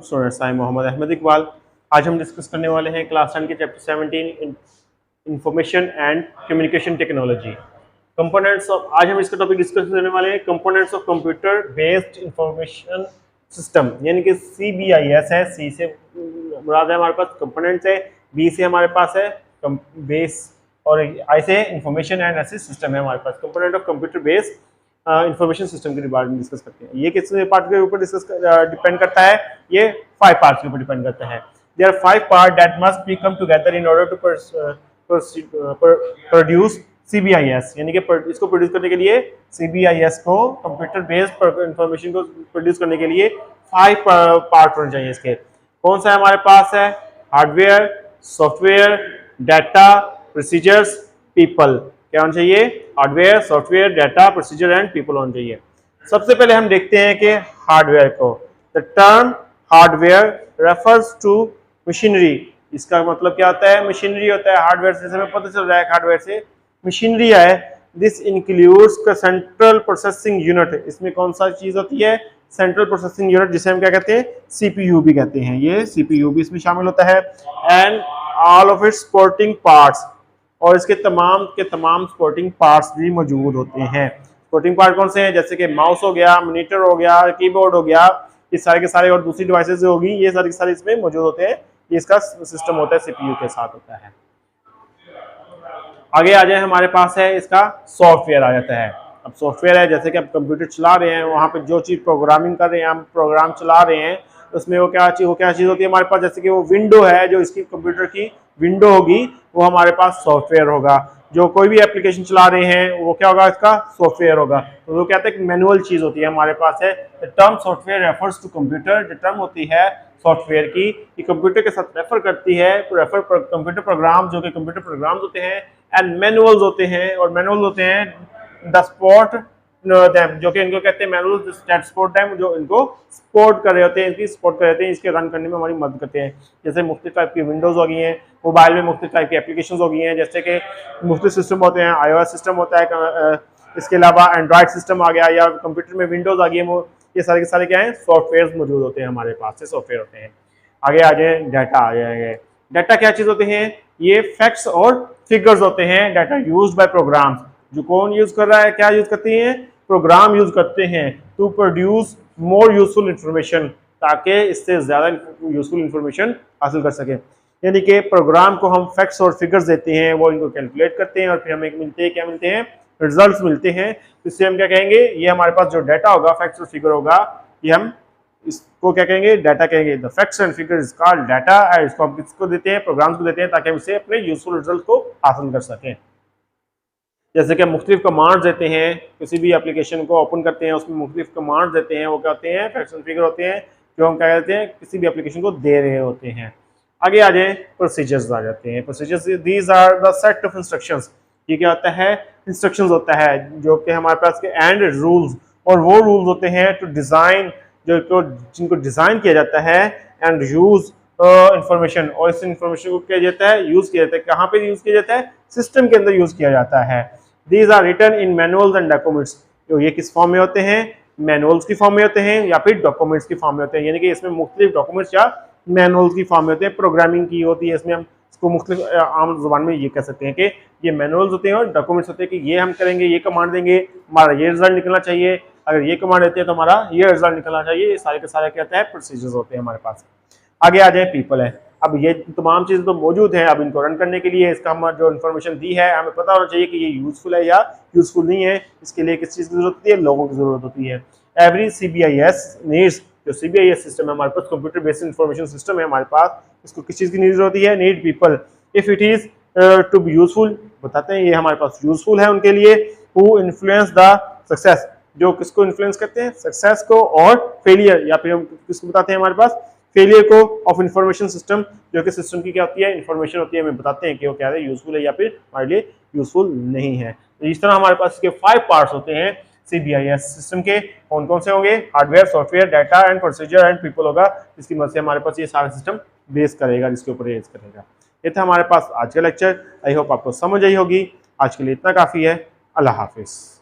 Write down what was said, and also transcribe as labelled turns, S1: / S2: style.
S1: Students, आई मोहम्मद अहमद इकबाल। आज हम discuss करने वाले हैं क्लास 10 के chapter 17 information and communication technology components of. आज हम इसका टॉपिक डिस्कस करने वाले हैं components of computer based information system, यानी कि CBIS है। सी से मुराद है हमारे पास कंपोनेंट्स है, बी से हमारे पास है बेस, और आई से इंफॉर्मेशन एंड एसिस्ट सिस्टम है हमारे पास। Component of computer based information system के बारे में डिस्कस करते हैं। ये किस पार्ट के ऊपर डिपेंड करता है? ये 5 पार्ट्स के ऊपर डिपेंड करता है। There are 5 part that must be come together in order to produce CBIS, यानी कि इसको प्रोड्यूस करने के लिए CBIS को कंप्यूटर बेस्ड इंफॉर्मेशन को प्रोड्यूस करने के लिए 5 पार्ट होने चाहिए। इसके कौन सा हमारे पास है? Hardware, software, data, procedures, people. क्या होना चाहिए? Hardware, software, data, procedure and people होना चाहिए। सबसे पहले हम देखते हैं कि हार्डवेयर को। The term hardware refers to machinery. इसका मतलब क्या होता है? मशीनरी होता है। हार्डवेयर से हमें पता चल रहा है हार्डवेयर से मशीनरी है। दिस इंक्लूड्स का सेंट्रल प्रोसेसिंग यूनिट। इसमें कौन सा चीज होती है? सेंट्रल प्रोसेसिंग यूनिट, जिसे हम क्या कहते हैं? CPU भी कहते हैं। ये CPU भी इसमें शामिल होता है। And all of its supporting parts, और इसके तमाम के तमाम सपोर्टिंग पार्ट्स भी मौजूद होते हैं। सपोर्टिंग पार्ट कौन से हैं? जैसे कि माउस हो गया, मॉनिटर हो गया, कीबोर्ड हो गया, ये सारे के सारे, और दूसरी डिवाइसेस होगी, ये सारे के सारे इसमें मौजूद होते हैं। ये इसका सिस्टम होता है, CPU के साथ होता है। आगे आ जाए, हमारे पास है इसका सॉफ्टवेयर आ जाता है। अब सॉफ्टवेयर है, जैसे कि आप कंप्यूटर चला रहे हैं, वहाँ पे जो चीज़ प्रोग्रामिंग कर रहे हैं, हम प्रोग्राम चला रहे हैं, उसमें वो क्या चीज़ होती है हमारे पास? जैसे कि वो विंडो है, जो इसकी कंप्यूटर की विंडो होगी, वो हमारे पास सॉफ्टवेयर होगा। जो कोई भी एप्लीकेशन चला रहे हैं, वो क्या होगा? इसका सॉफ्टवेयर होगा। तो वो कहते हैं कि मैनुअल चीज़ होती है हमारे पास है। The term software refers to computer. जो टर्म होती है सॉफ्टवेयर की, ये कंप्यूटर के साथ रेफर करती है। कंप्यूटर प्रोग्राम, जो कि कंप्यूटर प्रोग्राम्स होते हैं, एंड मैनुअल्स होते हैं, और मैनुअल्स होते हैं द सपोर्ट देम, जो कि इनको कहते हैं मैनुअल्स दैट सपोर्ट देम, जो इनको सपोर्ट कर रहे होते हैं, इनकी सपोर्ट कर रहे होते हैं, इसके रन करने में हमारी मदद करते हैं। जैसे मुख्तलिफ टाइप की विंडोज हो गई हैं, मोबाइल में मुख्तलिफ टाइप की एप्लीकेशंस हो गई हैं, जैसे कि मुख्तलिफ सिस्टम होते हैं, iOS सिस्टम होता है, इसके अलावा एंड्रॉयड सिस्टम आ गया, या कंप्यूटर में विंडोज आ गई है। ये सारे के सारे क्या हैं? सॉफ्टवेयर मौजूद होते हैं हमारे पास से, सॉफ्टवेयर होते हैं। आगे आ जाए, डाटा आ जाएंगे। डाटा क्या चीज़ होते हैं? ये फैक्ट्स और फिगर्स होते हैं। Data used by programs. जो कौन यूज कर रहा है? क्या यूज करते हैं? प्रोग्राम यूज करते हैं to produce more useful information, ताकि इससे ज़्यादा यूजफुल इंफॉर्मेशन हासिल कर सकें। यानी कि प्रोग्राम को हम फैक्ट्स और फिगर्स देते हैं, वो इनको कैलकुलेट करते हैं, और फिर हमें मिलते हैं, क्या मिलते हैं? रिजल्ट्स मिलते हैं। इससे हम क्या कहेंगे? ये हमारे पास जो डाटा होगा, फैक्ट्स और फिगर होगा, ये हम इसको क्या कहेंगे? डाटा कहेंगे। The facts and figure is called data. इसको हम किसको देते हैं? प्रोग्राम्स को देते हैं, ताकि हम इससे अपने यूजफुल रिजल्ट को हासिल कर सकें। जैसे कि मुख्तलिफ कमांड्स देते हैं, किसी भी एप्लीकेशन को ओपन करते हैं, उसमें मुख्तलिफ कमांड्स देते हैं, वो क्या होते हैं? फैक्ट्स एंड फिगर होते हैं, जो हम क्या कहते हैं? किसी भी एप्लीकेशन को दे रहे होते हैं। आगे आ जाए, प्रोसीजर्स आ जाते हैं। Procedures, these are the set of instructions. ये क्या होता है? इंस्ट्रक्शंस होता है, जो कि हमारे पास के एंड रूल्स, और वो रूल्स होते हैं टू डिज़ाइन, जिनको डिज़ाइन किया जाता है, एंड यूज इंफॉर्मेशन, और इस इंफॉर्मेशन को किया जाता है, यूज किया जाता है। कहाँ पे यूज किया जाता है? सिस्टम के अंदर यूज किया जाता है। These are written in manuals and documents। तो ये किस फॉर्म में होते हैं? मैनुअल्स की फॉर्म में होते हैं, या फिर डॉक्यूमेंट्स की फॉर्म में होते हैं। यानी कि इसमें मुख्तलिफ डॉक्यूमेंट्स या मैनुअल्स की फॉर्म में होते हैं। प्रोग्रामिंग की होती है इसमें, हम इसको मुख्तलिफ आम जुबान में ये कह सकते हैं कि ये मैनुअल्स होते हैं और डॉक्यूमेंट्स होते हैं, कि ये हम करेंगे, ये कमांड देंगे, हमारा ये रिजल्ट निकलना चाहिए, अगर ये कमांड देते हैं तो हमारा ये रिजल्ट निकलना चाहिए। ये सारे के सारे क्या होता है? प्रोसीजर्स होते हैं हमारे पास। आगे आ जाए, पीपल है। अब ये तमाम चीज़ें तो मौजूद हैं, अब इनको रन करने के लिए इसका हम जो इन्फॉर्मेशन दी है, हमें पता होना चाहिए कि ये यूजफुल है या यूजफुल नहीं है। इसके लिए किस चीज़ की जरूरत होती है? लोगों की जरूरत होती है। एवरी CBIS नीड्स, जो CBIS सिस्टम है हमारे पास, कंप्यूटर बेस्ड इंफॉर्मेशन सिस्टम है हमारे पास, इसको किस चीज़ की नीड होती है? Need people. If it is to be useful, बताते हैं ये हमारे पास यूजफुल है उनके लिए। हु इन्फ्लुएंस द सक्सेस, जो किसको इन्फ्लुएंस करते हैं? सक्सेस को, और फेलियर, या फिर हम किसको बताते हैं? हमारे पास फेलियर को ऑफ इंफॉर्मेशन सिस्टम, जो कि सिस्टम की क्या होती है? इंफॉर्मेशन होती है, हमें बताते हैं कि वो क्या है? यूजफुल है या फिर हमारे लिए यूजफुल नहीं है। तो इस तरह हमारे पास इसके 5 पार्ट्स होते हैं CBIS सिस्टम के। कौन कौन से होंगे? Hardware, software, data and procedure and people होगा, जिसकी मदद से हमारे पास ये सारा सिस्टम बेस करेगा, जिसके ऊपर बेस करेगा। ये था हमारे पास आज का लेक्चर। आई होप आपको समझ आई होगी। आज के लिए इतना काफ़ी है। अल्लाह हाफिज़।